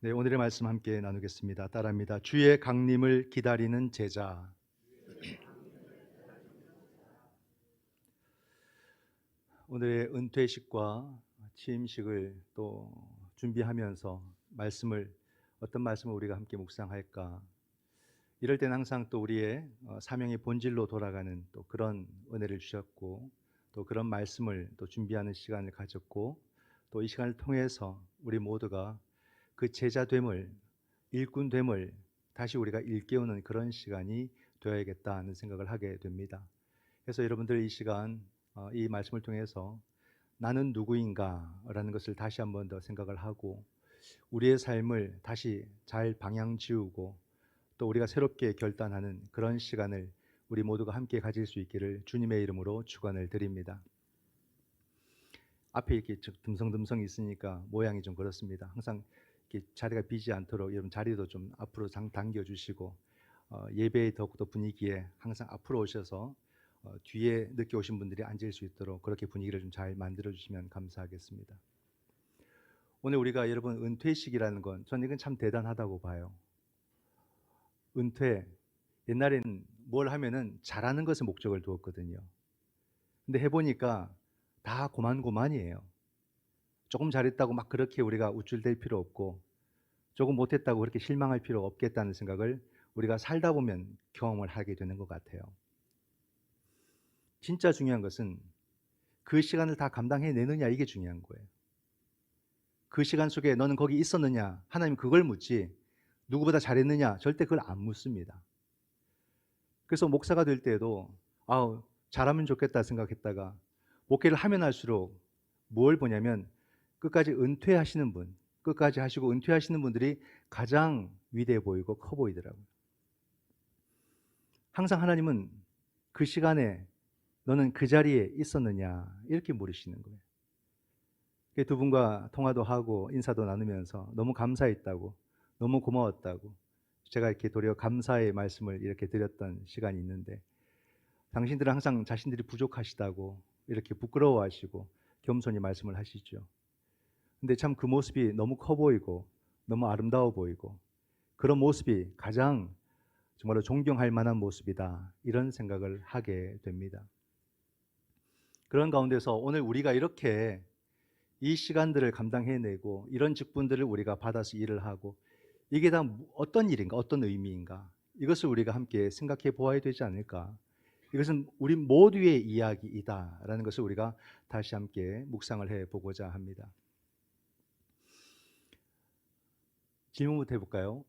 네, 오늘의 말씀 함께 나누겠습니다. 따라합니다. 주의 강림을 기다리는 제자. 오늘의 은퇴식과 취임식을 또 준비하면서 어떤 말씀을 우리가 함께 묵상할까? 이럴 때는 항상 또 우리의 사명의 본질로 돌아가는 또 그런 은혜를 주셨고, 또 그런 말씀을 또 준비하는 시간을 가졌고, 또 이 시간을 통해서 우리 모두가 그 제자됨을, 일꾼됨을 다시 우리가 일깨우는 그런 시간이 되어야겠다 하는 생각을 하게 됩니다. 그래서 여러분들 이 시간 이 말씀을 통해서 나는 누구인가 라는 것을 다시 한번 더 생각을 하고, 우리의 삶을 다시 잘 방향 지우고 또 우리가 새롭게 결단하는 그런 시간을 우리 모두가 함께 가질 수 있기를 주님의 이름으로 축원을 드립니다. 앞에 이렇게 듬성듬성 있으니까 모양이 좀 그렇습니다. 항상 이렇게 자리가 비지 않도록 여러분 자리도 좀 앞으로 당겨 주시고, 예배의 더욱더 분위기에 항상 앞으로 오셔서 뒤에 늦게 오신 분들이 앉을 수 있도록 그렇게 분위기를 좀 잘 만들어 주시면 감사하겠습니다. 오늘 우리가 여러분 은퇴식이라는 건 저는 이건 참 대단하다고 봐요. 은퇴, 옛날에는 뭘 하면은 잘하는 것에 목적을 두었거든요. 근데 해보니까 다 고만고만이에요. 조금 잘했다고 막 그렇게 우리가 우쭐댈 필요 없고, 조금 못했다고 그렇게 실망할 필요 없겠다는 생각을 우리가 살다 보면 경험을 하게 되는 것 같아요. 진짜 중요한 것은 그 시간을 다 감당해내느냐, 이게 중요한 거예요. 그 시간 속에 너는 거기 있었느냐, 하나님 그걸 묻지 누구보다 잘했느냐 절대 그걸 안 묻습니다. 그래서 목사가 될 때에도 잘하면 좋겠다 생각했다가 목회를 하면 할수록 뭘 보냐면 끝까지 은퇴하시는 분, 끝까지 하시고 은퇴하시는 분들이 가장 위대해 보이고 커 보이더라고요. 항상 하나님은 그 시간에 너는 그 자리에 있었느냐 이렇게 물으시는 거예요. 두 분과 통화도 하고 인사도 나누면서 너무 감사했다고, 너무 고마웠다고 제가 이렇게 도리어 감사의 말씀을 이렇게 드렸던 시간이 있는데, 당신들은 항상 자신들이 부족하시다고 이렇게 부끄러워하시고 겸손히 말씀을 하시죠. 근데 참 그 모습이 너무 커 보이고 너무 아름다워 보이고, 그런 모습이 가장 정말로 존경할 만한 모습이다, 이런 생각을 하게 됩니다. 그런 가운데서 오늘 우리가 이렇게 이 시간들을 감당해내고 이런 직분들을 우리가 받아서 일을 하고, 이게 다 어떤 일인가, 어떤 의미인가, 이것을 우리가 함께 생각해 보아야 되지 않을까. 이것은 우리 모두의 이야기이다라는 것을 우리가 다시 함께 묵상을 해보고자 합니다. 질문부터 해볼까요?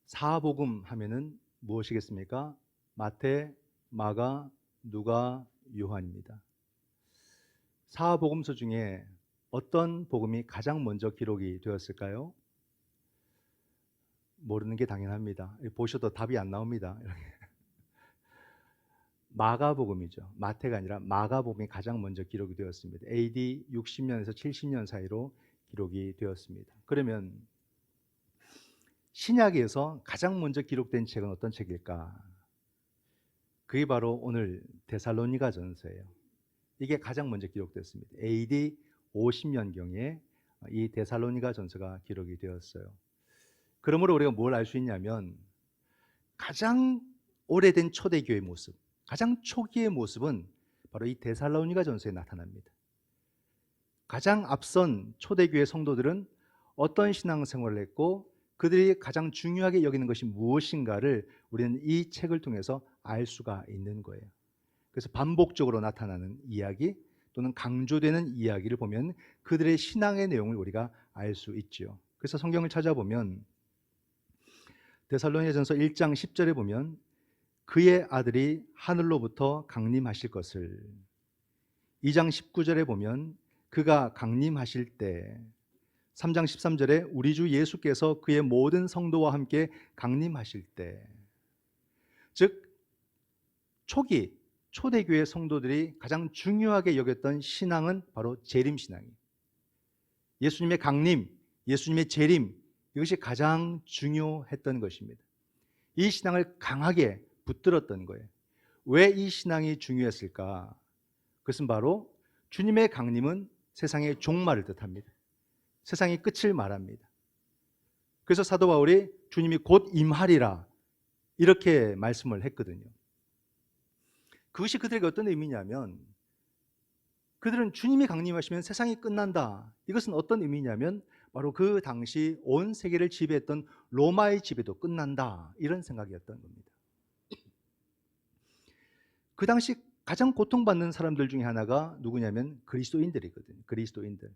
사복음 하면은 무엇이겠습니까? 마태, 마가, 누가, 요한입니다. 사복음서 중에 어떤 복음이 가장 먼저 기록이 되었을까요? 모르는 게 당연합니다. 보셔도 답이 안 나옵니다. 마가복음이죠. 마태가 아니라 마가복음이 가장 먼저 기록이 되었습니다. AD 60년에서 70년 사이로 기록이 되었습니다. 그러면 신약에서 가장 먼저 기록된 책은 어떤 책일까? 그게 바로 오늘 데살로니가 전서예요. 이게 가장 먼저 기록됐습니다. AD 50년경에 이 데살로니가 전서가 기록이 되었어요. 그러므로 우리가 뭘 알 수 있냐면, 가장 오래된 초대교회의 모습, 가장 초기의 모습은 바로 이 데살로니가 전서에 나타납니다. 가장 앞선 초대교회 성도들은 어떤 신앙생활을 했고 그들이 가장 중요하게 여기는 것이 무엇인가를 우리는 이 책을 통해서 알 수가 있는 거예요. 그래서 반복적으로 나타나는 이야기 또는 강조되는 이야기를 보면 그들의 신앙의 내용을 우리가 알 수 있죠. 그래서 성경을 찾아보면 데살로니가전서 1장 10절에 보면 그의 아들이 하늘로부터 강림하실 것을, 2장 19절에 보면 그가 강림하실 때, 3장 13절에 우리 주 예수께서 그의 모든 성도와 함께 강림하실 때, 즉 초기 초대교회 성도들이 가장 중요하게 여겼던 신앙은 바로 재림신앙이에요. 예수님의 강림, 예수님의 재림, 이것이 가장 중요했던 것입니다. 이 신앙을 강하게 붙들었던 거예요. 왜 이 신앙이 중요했을까? 그것은 바로 주님의 강림은 세상의 종말을 뜻합니다. 세상의 끝을 말합니다. 그래서 사도 바울이 주님이 곧 임하리라 이렇게 말씀을 했거든요. 그것이 그들에게 어떤 의미냐면, 그들은 주님이 강림하시면 세상이 끝난다. 이것은 어떤 의미냐면 바로 그 당시 온 세계를 지배했던 로마의 지배도 끝난다, 이런 생각이었던 겁니다. 그 당시 가장 고통받는 사람들 중에 하나가 누구냐면 그리스도인들이거든요. 그리스도인들.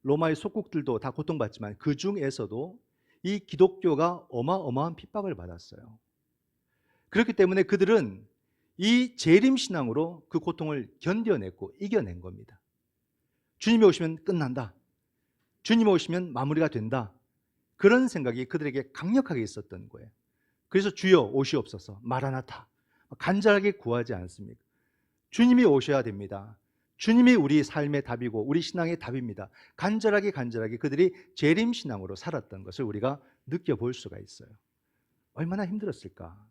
로마의 속국들도 다 고통받지만 그 중에서도 이 기독교가 어마어마한 핍박을 받았어요. 그렇기 때문에 그들은 이 재림신앙으로 그 고통을 견뎌냈고 이겨낸 겁니다. 주님이 오시면 끝난다. 주님이 오시면 마무리가 된다. 그런 생각이 그들에게 강력하게 있었던 거예요. 그래서 주여 오시옵소서, 마라나타, 간절하게 구하지 않습니까? 주님이 오셔야 됩니다. 주님이 우리 삶의 답이고 우리 신앙의 답입니다. 간절하게 그들이 재림신앙으로 살았던 것을 우리가 느껴볼 수가 있어요. 얼마나 힘들었을까?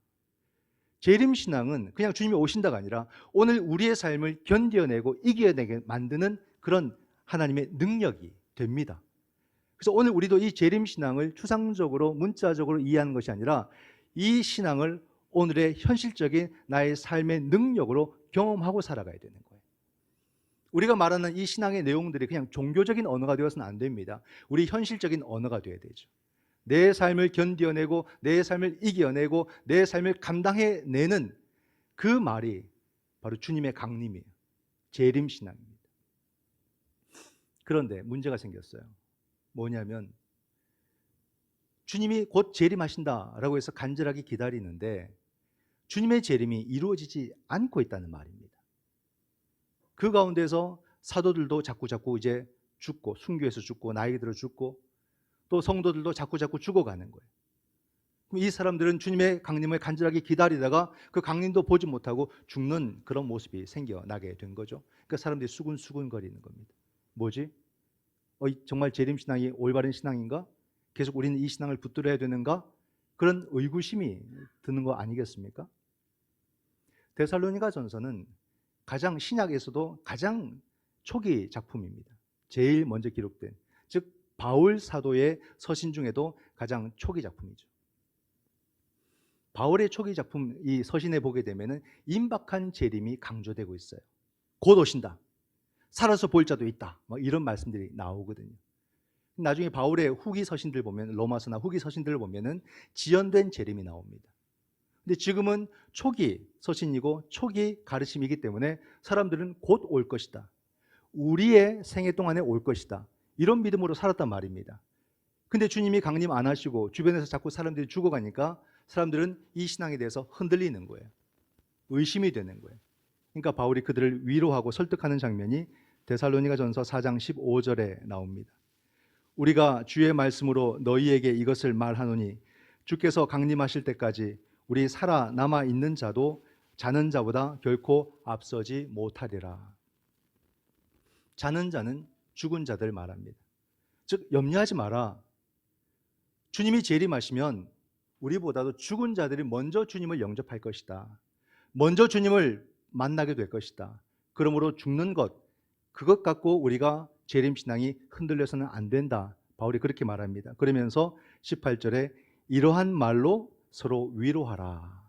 재림신앙은 그냥 주님이 오신다가 아니라 오늘 우리의 삶을 견뎌내고 이겨내게 만드는 그런 하나님의 능력이 됩니다. 그래서 오늘 우리도 이 재림신앙을 추상적으로 문자적으로 이해하는 것이 아니라 이 신앙을 오늘의 현실적인 나의 삶의 능력으로 경험하고 살아가야 되는 거예요. 우리가 말하는 이 신앙의 내용들이 그냥 종교적인 언어가 되어서는 안 됩니다. 우리 현실적인 언어가 되어야 되죠. 내 삶을 견뎌내고 내 삶을 이겨내고 내 삶을 감당해내는 그 말이 바로 주님의 강림이에요. 재림신앙입니다. 그런데 문제가 생겼어요. 뭐냐면 주님이 곧 재림하신다라고 해서 간절하게 기다리는데 주님의 재림이 이루어지지 않고 있다는 말입니다. 그 가운데서 사도들도 자꾸 이제 죽고, 순교해서 죽고, 나이 들어 죽고, 또 성도들도 자꾸 죽어가는 거예요. 그럼 이 사람들은 주님의 강림을 간절하게 기다리다가 그 강림도 보지 못하고 죽는 그런 모습이 생겨나게 된 거죠. 그러니까 사람들이 수근수근 거리는 겁니다. 뭐지? 정말 재림신앙이 올바른 신앙인가? 계속 우리는 이 신앙을 붙들어야 되는가? 그런 의구심이 드는 거 아니겠습니까? 데살로니가 전서는 가장 신약에서도 가장 초기 작품입니다. 제일 먼저 기록된, 즉 바울 사도의 서신 중에도 가장 초기 작품이죠. 바울의 초기 작품 이 서신에 보게 되면은 임박한 재림이 강조되고 있어요. 곧 오신다. 살아서 볼 자도 있다. 이런 말씀들이 나오거든요. 나중에 바울의 후기 서신들 보면, 로마서나 후기 서신들을 보면은 지연된 재림이 나옵니다. 근데 지금은 초기 서신이고 초기 가르침이기 때문에 사람들은 곧 올 것이다. 우리의 생애 동안에 올 것이다. 이런 믿음으로 살았단 말입니다. 근데 주님이 강림 안 하시고 주변에서 자꾸 사람들이 죽어가니까 사람들은 이 신앙에 대해서 흔들리는 거예요. 의심이 되는 거예요. 그러니까 바울이 그들을 위로하고 설득하는 장면이 데살로니가 전서 4장 15절에 나옵니다. 우리가 주의 말씀으로 너희에게 이것을 말하노니 주께서 강림하실 때까지 우리 살아남아 있는 자도 자는 자보다 결코 앞서지 못하리라. 자는 자는 죽은 자들 말합니다. 즉 염려하지 마라. 주님이 재림하시면 우리보다도 죽은 자들이 먼저 주님을 영접할 것이다. 먼저 주님을 만나게 될 것이다. 그러므로 죽는 것, 그것 갖고 우리가 재림신앙이 흔들려서는 안 된다. 바울이 그렇게 말합니다. 그러면서 18절에 이러한 말로 서로 위로하라.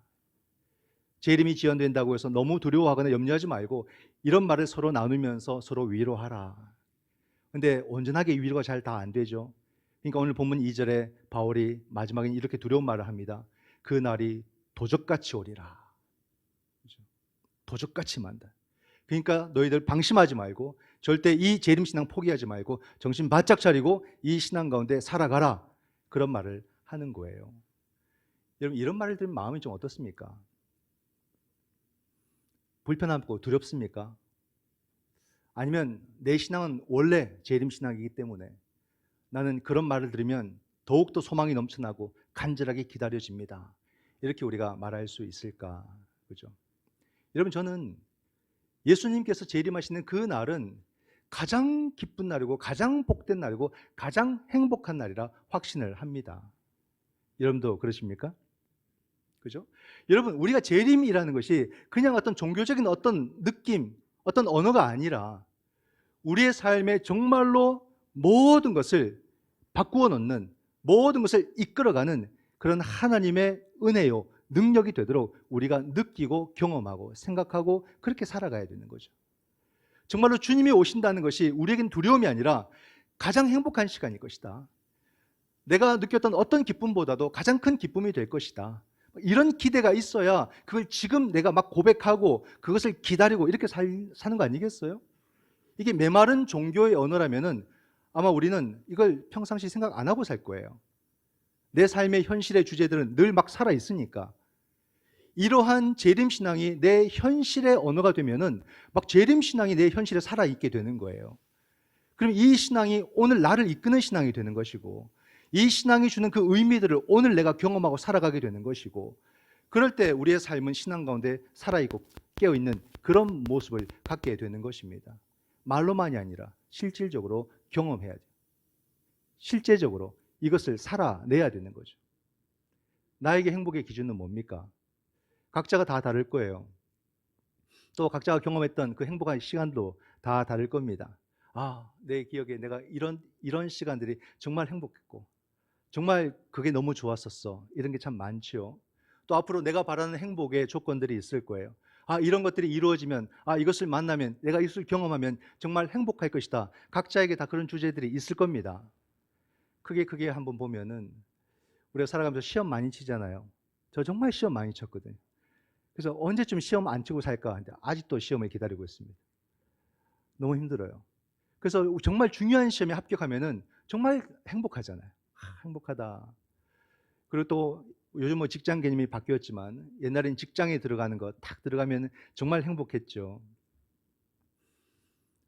재림이 지연된다고 해서 너무 두려워하거나 염려하지 말고 이런 말을 서로 나누면서 서로 위로하라. 근데 온전하게 위로가 잘 다 안 되죠. 그러니까 오늘 본문 2절에 바울이 마지막에 이렇게 두려운 말을 합니다. 그 날이 도적같이 오리라. 도적같이 만다. 그러니까 너희들 방심하지 말고 절대 이 재림신앙 포기하지 말고 정신 바짝 차리고 이 신앙 가운데 살아가라. 그런 말을 하는 거예요. 여러분 이런 말을 들으면 마음이 좀 어떻습니까? 불편하고 두렵습니까? 아니면 내 신앙은 원래 재림신앙이기 때문에 나는 그런 말을 들으면 더욱더 소망이 넘쳐나고 간절하게 기다려집니다. 이렇게 우리가 말할 수 있을까? 그죠? 여러분 저는 예수님께서 재림하시는 그 날은 가장 기쁜 날이고 가장 복된 날이고 가장 행복한 날이라 확신을 합니다. 여러분도 그러십니까? 그죠? 여러분 우리가 재림이라는 것이 그냥 어떤 종교적인 어떤 느낌, 어떤 언어가 아니라 우리의 삶에 정말로 모든 것을 바꾸어 놓는 모든 것을 이끌어가는 그런 하나님의 은혜요, 능력이 되도록 우리가 느끼고 경험하고 생각하고 그렇게 살아가야 되는 거죠. 정말로 주님이 오신다는 것이 우리에겐 두려움이 아니라 가장 행복한 시간일 것이다. 내가 느꼈던 어떤 기쁨보다도 가장 큰 기쁨이 될 것이다. 이런 기대가 있어야 그걸 지금 내가 막 고백하고 그것을 기다리고 이렇게 사는 거 아니겠어요? 이게 메마른 종교의 언어라면은 아마 우리는 이걸 평상시 생각 안 하고 살 거예요. 내 삶의 현실의 주제들은 늘 막 살아 있으니까. 이러한 재림신앙이 내 현실의 언어가 되면은 막 재림신앙이 내 현실에 살아있게 되는 거예요. 그럼 이 신앙이 오늘 나를 이끄는 신앙이 되는 것이고, 이 신앙이 주는 그 의미들을 오늘 내가 경험하고 살아가게 되는 것이고, 그럴 때 우리의 삶은 신앙 가운데 살아있고 깨어있는 그런 모습을 갖게 되는 것입니다. 말로만이 아니라 실질적으로 경험해야 돼요. 실제적으로 이것을 살아내야 되는 거죠. 나에게 행복의 기준은 뭡니까? 각자가 다 다를 거예요. 또 각자가 경험했던 그 행복한 시간도 다 다를 겁니다. 아, 내 기억에 내가 이런 시간들이 정말 행복했고, 정말 그게 너무 좋았었어. 이런 게 참 많지요. 또 앞으로 내가 바라는 행복의 조건들이 있을 거예요. 아, 이런 것들이 이루어지면, 아, 이것을 만나면, 내가 이것을 경험하면 정말 행복할 것이다. 각자에게 다 그런 주제들이 있을 겁니다. 크게 한번 보면은 우리가 살아가면서 시험 많이 치잖아요. 저 정말 시험 많이 쳤거든요. 그래서 언제쯤 시험 안 치고 살까 하는데 아직도 시험을 기다리고 있습니다. 너무 힘들어요. 그래서 정말 중요한 시험에 합격하면은 정말 행복하잖아요. 아, 행복하다. 그리고 또 요즘 뭐 직장 개념이 바뀌었지만 옛날엔 직장에 들어가는 거 딱 들어가면 정말 행복했죠.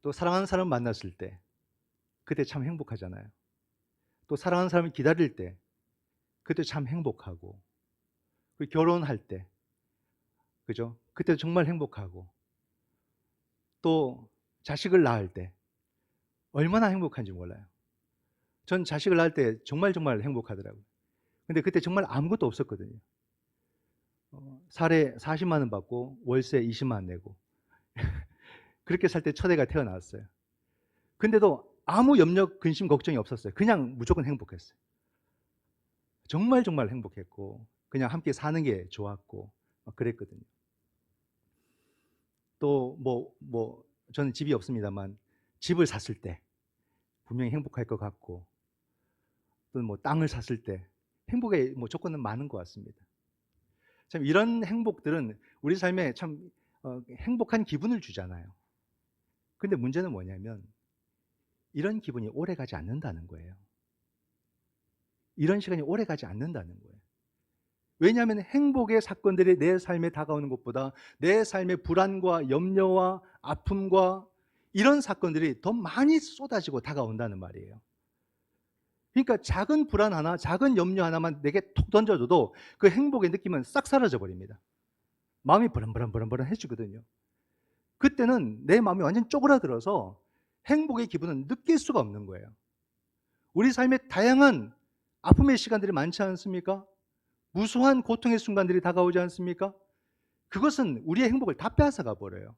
또 사랑하는 사람 만났을 때 그때 참 행복하잖아요. 또 사랑하는 사람을 기다릴 때 그때 참 행복하고, 그리고 결혼할 때, 그죠? 그때 정말 행복하고, 또 자식을 낳을 때 얼마나 행복한지 몰라요. 전 자식을 낳을 때 정말 행복하더라고요. 근데 그때 정말 아무것도 없었거든요. 살에 40만 원 받고 월세 20만 원 내고 그렇게 살 때 첫 애가 태어났어요. 근데도 아무 염려, 근심, 걱정이 없었어요. 그냥 무조건 행복했어요. 정말 행복했고 그냥 함께 사는 게 좋았고 그랬거든요. 또 저는 집이 없습니다만 집을 샀을 때 분명히 행복할 것 같고, 또 뭐 땅을 샀을 때 행복의 조건은 많은 것 같습니다. 참 이런 행복들은 우리 삶에 참 행복한 기분을 주잖아요. 근데 문제는 뭐냐면 이런 기분이 오래 가지 않는다는 거예요. 이런 시간이 오래 가지 않는다는 거예요. 왜냐하면 행복의 사건들이 내 삶에 다가오는 것보다 내 삶의 불안과 염려와 아픔과 이런 사건들이 더 많이 쏟아지고 다가온다는 말이에요. 그러니까 작은 불안 하나, 작은 염려 하나만 내게 톡 던져줘도 그 행복의 느낌은 싹 사라져 버립니다. 마음이 불안해지거든요. 그때는 내 마음이 완전 쪼그라들어서 행복의 기분은 느낄 수가 없는 거예요. 우리 삶에 다양한 아픔의 시간들이 많지 않습니까? 무수한 고통의 순간들이 다가오지 않습니까? 그것은 우리의 행복을 다 빼앗아가 버려요.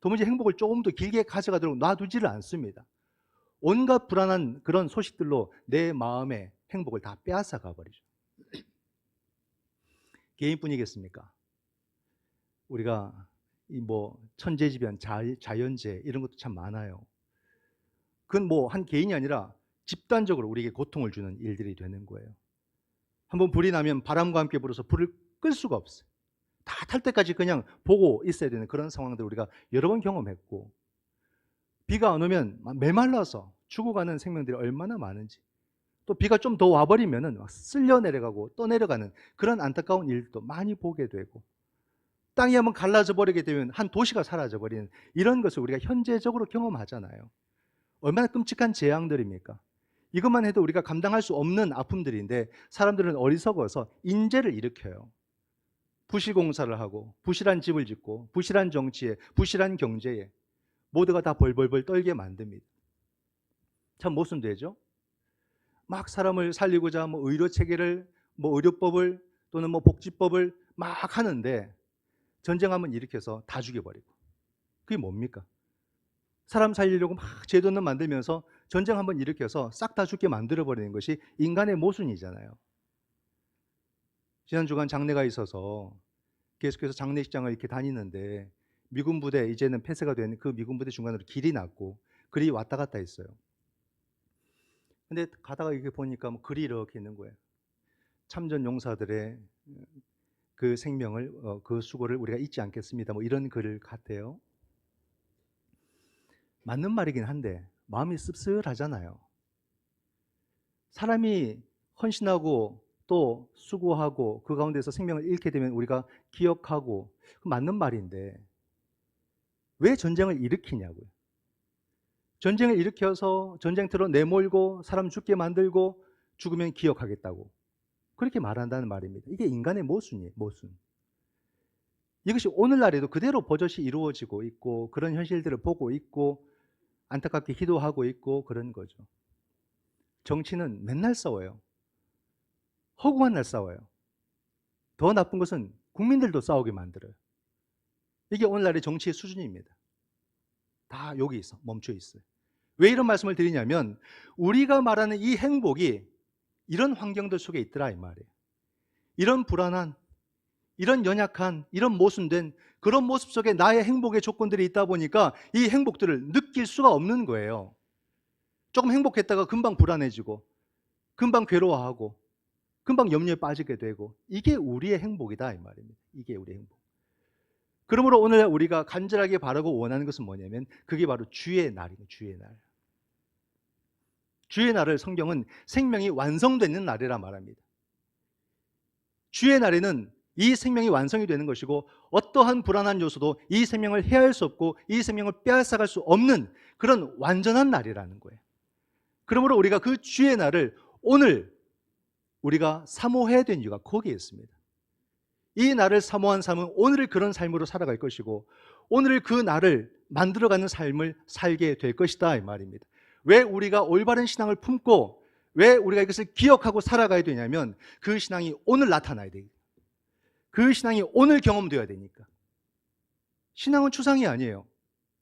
도무지 행복을 조금 더 길게 가져가도록 놔두지를 않습니다. 온갖 불안한 그런 소식들로 내 마음의 행복을 다 빼앗아가 버리죠. 개인뿐이겠습니까? 우리가 천재지변, 자연재해 이런 것도 참 많아요. 그건 한 개인이 아니라 집단적으로 우리에게 고통을 주는 일들이 되는 거예요. 한번 불이 나면 바람과 함께 불어서 불을 끌 수가 없어요. 다 탈 때까지 그냥 보고 있어야 되는 그런 상황들을 우리가 여러 번 경험했고, 비가 안 오면 메말라서 죽어가는 생명들이 얼마나 많은지, 또 비가 좀 더 와버리면 막 쓸려 내려가고 떠내려가는 그런 안타까운 일도 많이 보게 되고, 땅이 한번 갈라져 버리게 되면 한 도시가 사라져 버리는 이런 것을 우리가 현재적으로 경험하잖아요. 얼마나 끔찍한 재앙들입니까? 이것만 해도 우리가 감당할 수 없는 아픔들인데 사람들은 어리석어서 인재를 일으켜요. 부실공사를 하고 부실한 집을 짓고 부실한 정치에 부실한 경제에 모두가 다 벌벌벌 떨게 만듭니다. 참 모순되죠? 막 사람을 살리고자 의료 체계를 의료법을 또는 복지법을 막 하는데 전쟁 한번 일으켜서 다 죽여버리고, 그게 뭡니까? 사람 살리려고 막 제도는 만들면서 전쟁 한번 일으켜서 싹 다 죽게 만들어버리는 것이 인간의 모순이잖아요. 지난 주간 장례가 있어서 계속해서 장례식장을 이렇게 다니는데 미군 부대, 이제는 폐쇄가 된 그 미군 부대 중간으로 길이 났고 글이 왔다 갔다 했어요. 근데 가다가 이렇게 보니까 뭐 글이 이렇게 있는 거예요. 참전 용사들의 그 생명을 그 수고를 우리가 잊지 않겠습니다. 뭐 이런 글을 같아요. 맞는 말이긴 한데 마음이 씁쓸하잖아요. 사람이 헌신하고 또 수고하고 그 가운데서 생명을 잃게 되면 우리가 기억하고 맞는 말인데 왜 전쟁을 일으키냐고요. 전쟁을 일으켜서 전쟁터로 내몰고 사람 죽게 만들고 죽으면 기억하겠다고 그렇게 말한다는 말입니다. 이게 인간의 모순이에요. 모순. 이것이 오늘날에도 그대로 버젓이 이루어지고 있고 그런 현실들을 보고 있고 안타깝게 기도하고 있고 그런 거죠. 정치는 맨날 싸워요. 허구한 날 싸워요. 더 나쁜 것은 국민들도 싸우게 만들어요. 이게 오늘날의 정치의 수준입니다. 다 여기 있어. 멈춰 있어요. 왜 이런 말씀을 드리냐면 우리가 말하는 이 행복이 이런 환경들 속에 있더라 이 말이에요. 이런 불안한, 이런 연약한, 이런 모순된 그런 모습 속에 나의 행복의 조건들이 있다 보니까 이 행복들을 느낄 수가 없는 거예요. 조금 행복했다가 금방 불안해지고 금방 괴로워하고 금방 염려에 빠지게 되고 이게 우리의 행복이다 이 말입니다. 이게 우리의 행복. 그러므로 오늘 우리가 간절하게 바라고 원하는 것은 뭐냐면 그게 바로 주의 날이에요. 주의 날. 주의 날을 성경은 생명이 완성되는 날이라 말합니다. 주의 날에는 이 생명이 완성이 되는 것이고 어떠한 불안한 요소도 이 생명을 해할 수 없고 이 생명을 빼앗아갈 수 없는 그런 완전한 날이라는 거예요. 그러므로 우리가 그 주의 날을 오늘 우리가 사모해야 되는 이유가 거기에 있습니다. 이 날을 사모한 삶은 오늘을 그런 삶으로 살아갈 것이고 오늘 그 날을 만들어가는 삶을 살게 될 것이다 이 말입니다. 왜 우리가 올바른 신앙을 품고 왜 우리가 이것을 기억하고 살아가야 되냐면 그 신앙이 오늘 나타나야 돼요. 그 신앙이 오늘 경험되어야 되니까. 신앙은 추상이 아니에요.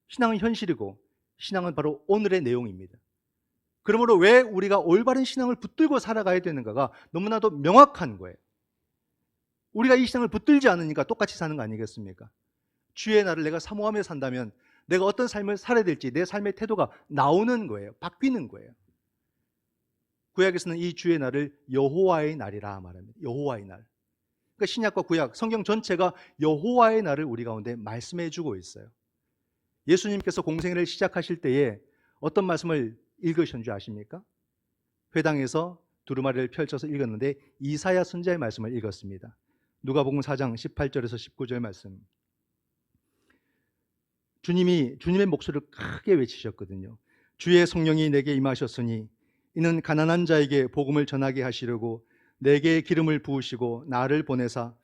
신앙은 현실이고 신앙은 바로 오늘의 내용입니다. 그러므로 왜 우리가 올바른 신앙을 붙들고 살아가야 되는가가 너무나도 명확한 거예요. 우리가 이 신앙을 붙들지 않으니까 똑같이 사는 거 아니겠습니까? 주의 날을 내가 사모하며 산다면 내가 어떤 삶을 살아야 될지 내 삶의 태도가 나오는 거예요. 바뀌는 거예요. 구약에서는 이 주의 날을 여호와의 날이라 말합니다. 여호와의 날. 그러니까 신약과 구약, 성경 전체가 여호와의 날을 우리 가운데 말씀해 주고 있어요. 예수님께서 공생애를 시작하실 때에 어떤 말씀을 읽으신 줄 아십니까? 회당에서 두루마리를 펼쳐서 읽었는데 이사야 선지자의 말씀을 읽었습니다. 누가복음 4장 18절에서 19절 말씀. 주님의 목소리를 크게 외치셨거든요. 주의 성령이 내게 임하셨으니 이는 가난한 자에게 복음을 전하게 하시려고 내게 기름을 부으시고 나를 보내사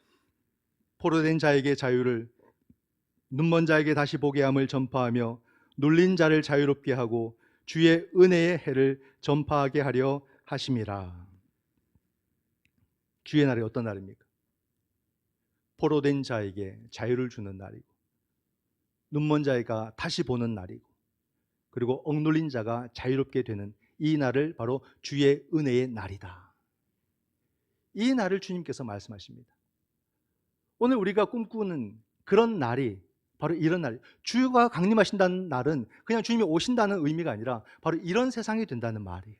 포로된 자에게 자유를 눈먼 자에게 다시 보게 함을 전파하며 눌린 자를 자유롭게 하고 주의 은혜의 해를 전파하게 하려 하심이라. 주의 날이 어떤 날입니까? 포로된 자에게 자유를 주는 날이고 눈먼 자가 다시 보는 날이고 그리고 억눌린 자가 자유롭게 되는 이 날을 바로 주의 은혜의 날이다. 이 날을 주님께서 말씀하십니다. 오늘 우리가 꿈꾸는 그런 날이 바로 이런 날. 주가 강림하신다는 날은 그냥 주님이 오신다는 의미가 아니라 바로 이런 세상이 된다는 말이에요.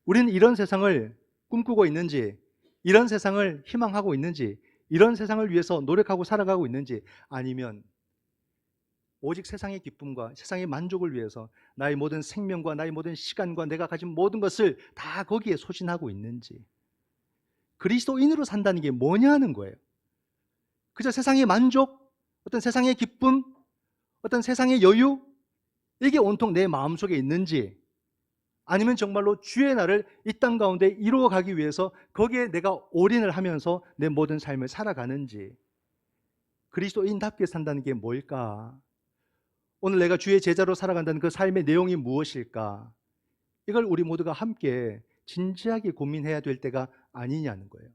우리는 이런 세상을 꿈꾸고 있는지, 이런 세상을 희망하고 있는지, 이런 세상을 위해서 노력하고 살아가고 있는지, 아니면 오직 세상의 기쁨과 세상의 만족을 위해서 나의 모든 생명과 나의 모든 시간과 내가 가진 모든 것을 다 거기에 소진하고 있는지, 그리스도인으로 산다는 게 뭐냐는 거예요. 그저 세상의 만족, 어떤 세상의 기쁨, 어떤 세상의 여유, 이게 온통 내 마음속에 있는지, 아니면 정말로 주의 날을 이 땅 가운데 이루어가기 위해서 거기에 내가 올인을 하면서 내 모든 삶을 살아가는지, 그리스도인답게 산다는 게 뭘까? 오늘 내가 주의 제자로 살아간다는 그 삶의 내용이 무엇일까? 이걸 우리 모두가 함께 진지하게 고민해야 될 때가 아니냐는 거예요.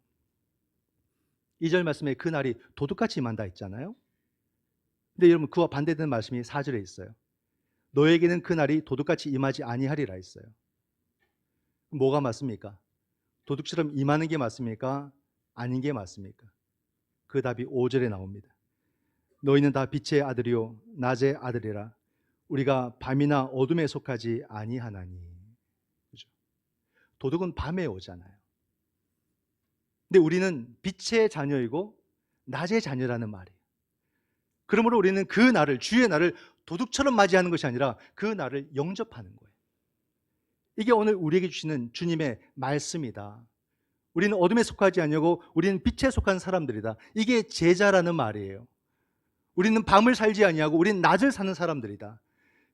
2절 말씀에 그 날이 도둑같이 임한다 있잖아요. 근데 여러분 그와 반대되는 말씀이 4절에 있어요. 너에게는 그 날이 도둑같이 임하지 아니하리라 했어요. 뭐가 맞습니까? 도둑처럼 임하는 게 맞습니까? 아닌 게 맞습니까? 그 답이 5절에 나옵니다. 너희는 다 빛의 아들이요 낮의 아들이라 우리가 밤이나 어둠에 속하지 아니하나니. 그죠? 도둑은 밤에 오잖아요. 근데 우리는 빛의 자녀이고 낮의 자녀라는 말이에요. 그러므로 우리는 그 날을, 주의 날을 도둑처럼 맞이하는 것이 아니라 그 날을 영접하는 거예요. 이게 오늘 우리에게 주시는 주님의 말씀이다. 우리는 어둠에 속하지 아니하고 우리는 빛에 속한 사람들이다. 이게 제자라는 말이에요. 우리는 밤을 살지 아니하고 우리는 낮을 사는 사람들이다.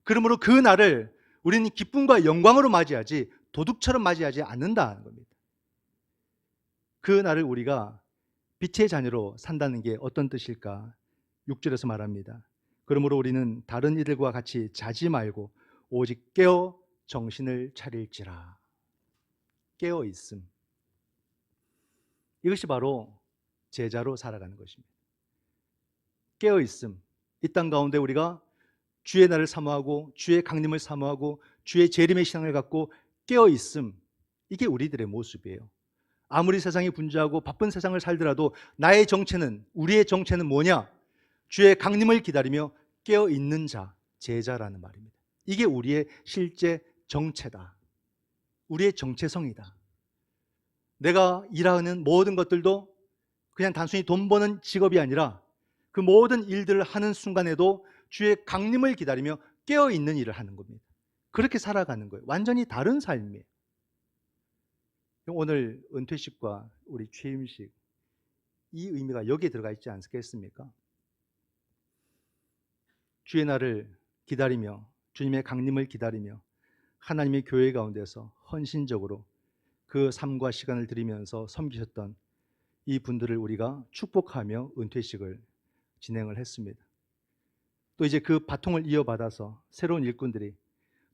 그러므로 그 날을 우리는 기쁨과 영광으로 맞이하지 도둑처럼 맞이하지 않는다는 겁니다. 그 날을 우리가 빛의 자녀로 산다는 게 어떤 뜻일까? 6절에서 말합니다. 그러므로 우리는 다른 이들과 같이 자지 말고 오직 깨어 정신을 차릴지라. 깨어 있음. 이것이 바로 제자로 살아가는 것입니다. 깨어 있음. 이 땅 가운데 우리가 주의 날을 사모하고 주의 강림을 사모하고 주의 재림의 신앙을 갖고 깨어 있음. 이게 우리들의 모습이에요. 아무리 세상이 분주하고 바쁜 세상을 살더라도 나의 정체는, 우리의 정체는 뭐냐? 주의 강림을 기다리며 깨어 있는 자, 제자라는 말입니다. 이게 우리의 실제 정체다. 우리의 정체성이다. 내가 일하는 모든 것들도 그냥 단순히 돈 버는 직업이 아니라 그 모든 일들을 하는 순간에도 주의 강림을 기다리며 깨어 있는 일을 하는 겁니다. 그렇게 살아가는 거예요. 완전히 다른 삶이에요. 오늘 은퇴식과 우리 취임식, 이 의미가 여기에 들어가 있지 않겠습니까? 주의 날을 기다리며 주님의 강림을 기다리며 하나님의 교회 가운데서 헌신적으로 그 삶과 시간을 들이면서 섬기셨던 이 분들을 우리가 축복하며 은퇴식을 진행을 했습니다. 또 이제 그 바통을 이어받아서 새로운 일꾼들이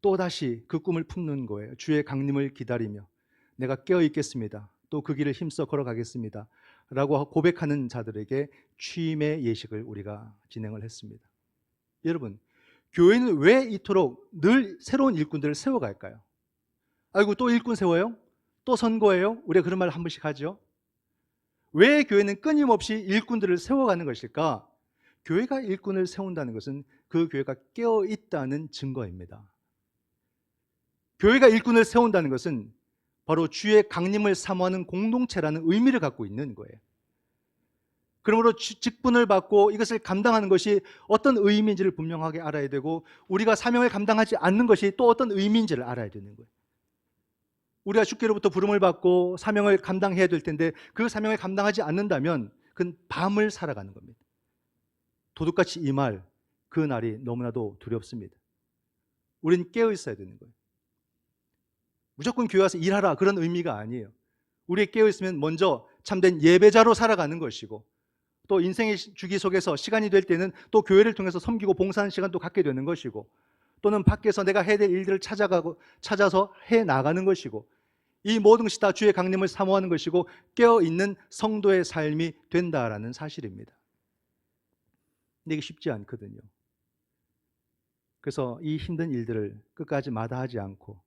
또다시 그 꿈을 품는 거예요. 주의 강림을 기다리며 내가 깨어 있겠습니다. 또 그 길을 힘써 걸어가겠습니다. 라고 고백하는 자들에게 취임의 예식을 우리가 진행을 했습니다. 여러분, 교회는 왜 이토록 늘 새로운 일꾼들을 세워갈까요? 아이고, 또 일꾼 세워요? 또 선거예요? 우리가 그런 말 한 번씩 하죠. 왜 교회는 끊임없이 일꾼들을 세워가는 것일까? 교회가 일꾼을 세운다는 것은 그 교회가 깨어 있다는 증거입니다. 교회가 일꾼을 세운다는 것은 바로 주의 강림을 사모하는 공동체라는 의미를 갖고 있는 거예요. 그러므로 직분을 받고 이것을 감당하는 것이 어떤 의미인지를 분명하게 알아야 되고, 우리가 사명을 감당하지 않는 것이 또 어떤 의미인지를 알아야 되는 거예요. 우리가 주께로부터 부름을 받고 사명을 감당해야 될 텐데 그 사명을 감당하지 않는다면 그건 밤을 살아가는 겁니다. 도둑같이 임할 그 날이 너무나도 두렵습니다. 우리는 깨어 있어야 되는 거예요. 무조건 교회 와서 일하라, 그런 의미가 아니에요. 우리 깨어 있으면 먼저 참된 예배자로 살아가는 것이고, 또 인생의 주기 속에서 시간이 될 때는 또 교회를 통해서 섬기고 봉사하는 시간도 갖게 되는 것이고, 또는 밖에서 내가 해야 될 일들을 찾아서 해 나가는 것이고, 이 모든 것이 다 주의 강림을 사모하는 것이고 깨어있는 성도의 삶이 된다라는 사실입니다. 근데 이게 쉽지 않거든요. 그래서 이 힘든 일들을 끝까지 마다하지 않고,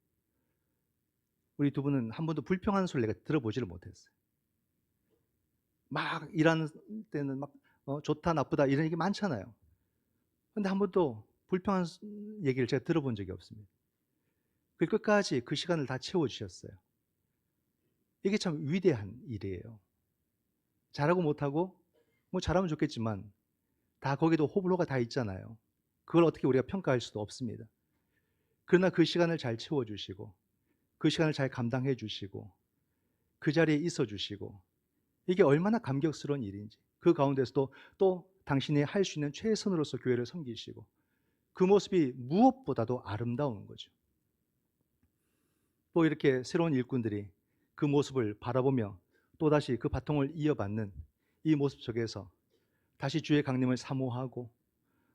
우리 두 분은 한 번도 불평하는 소리 내가 들어보지를 못했어요. 막 일하는 때는 막 좋다 나쁘다 이런 얘기 많잖아요. 근데 한 번도 불평한 얘기를 제가 들어본 적이 없습니다. 끝까지 그 시간을 다 채워주셨어요. 이게 참 위대한 일이에요. 잘하고 못하고 뭐 잘하면 좋겠지만 다 거기도 호불호가 다 있잖아요. 그걸 어떻게 우리가 평가할 수도 없습니다. 그러나 그 시간을 잘 채워주시고 그 시간을 잘 감당해 주시고 그 자리에 있어 주시고, 이게 얼마나 감격스러운 일인지, 그 가운데서도 또 당신이 할 수 있는 최선으로서 교회를 섬기시고, 그 모습이 무엇보다도 아름다운 거죠. 또 이렇게 새로운 일꾼들이 그 모습을 바라보며 또다시 그 바통을 이어받는 이 모습 속에서 다시 주의 강림을 사모하고,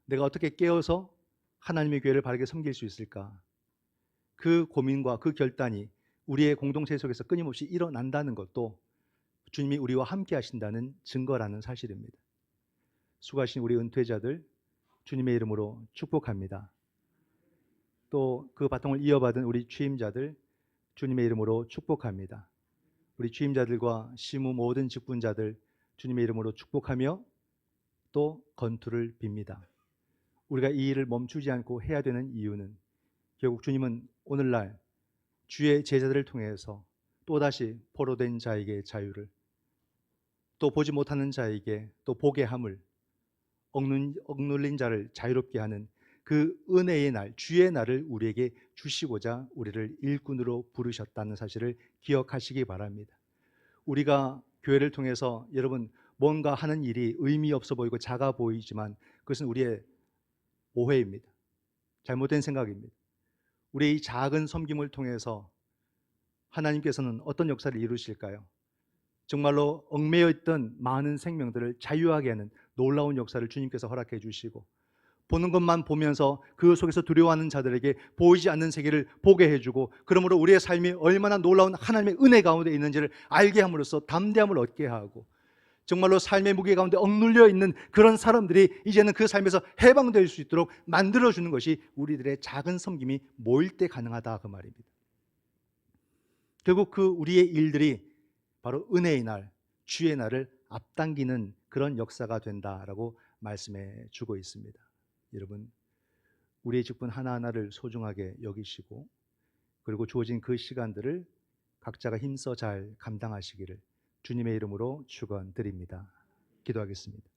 내가 어떻게 깨어서 하나님의 교회를 바르게 섬길 수 있을까, 그 고민과 그 결단이 우리의 공동체 속에서 끊임없이 일어난다는 것도 주님이 우리와 함께 하신다는 증거라는 사실입니다. 수고하신 우리 은퇴자들 주님의 이름으로 축복합니다. 또 그 바통을 이어받은 우리 취임자들 주님의 이름으로 축복합니다. 우리 취임자들과 시무 모든 직분자들 주님의 이름으로 축복하며 또 건투를 빕니다. 우리가 이 일을 멈추지 않고 해야 되는 이유는 결국 주님은 오늘날 주의 제자들을 통해서 또다시 포로된 자에게 자유를, 또 보지 못하는 자에게 또 보게 함을, 억눌린 자를 자유롭게 하는 그 은혜의 날, 주의 날을 우리에게 주시고자 우리를 일꾼으로 부르셨다는 사실을 기억하시기 바랍니다. 우리가 교회를 통해서 여러분 뭔가 하는 일이 의미 없어 보이고 작아 보이지만 그것은 우리의 오해입니다. 잘못된 생각입니다. 우리의 이 작은 섬김을 통해서 하나님께서는 어떤 역사를 이루실까요? 정말로 얽매여 있던 많은 생명들을 자유하게 하는 놀라운 역사를 주님께서 허락해 주시고, 보는 것만 보면서 그 속에서 두려워하는 자들에게 보이지 않는 세계를 보게 해주고, 그러므로 우리의 삶이 얼마나 놀라운 하나님의 은혜 가운데 있는지를 알게 함으로써 담대함을 얻게 하고, 정말로 삶의 무게 가운데 억눌려 있는 그런 사람들이 이제는 그 삶에서 해방될 수 있도록 만들어주는 것이 우리들의 작은 섬김이 모일 때 가능하다, 그 말입니다. 결국 그 우리의 일들이 바로 은혜의 날, 주의 날을 앞당기는 그런 역사가 된다라고 말씀해 주고 있습니다. 여러분, 우리의 직분 하나하나를 소중하게 여기시고, 그리고 주어진 그 시간들을 각자가 힘써 잘 감당하시기를 주님의 이름으로 축원드립니다. 기도하겠습니다.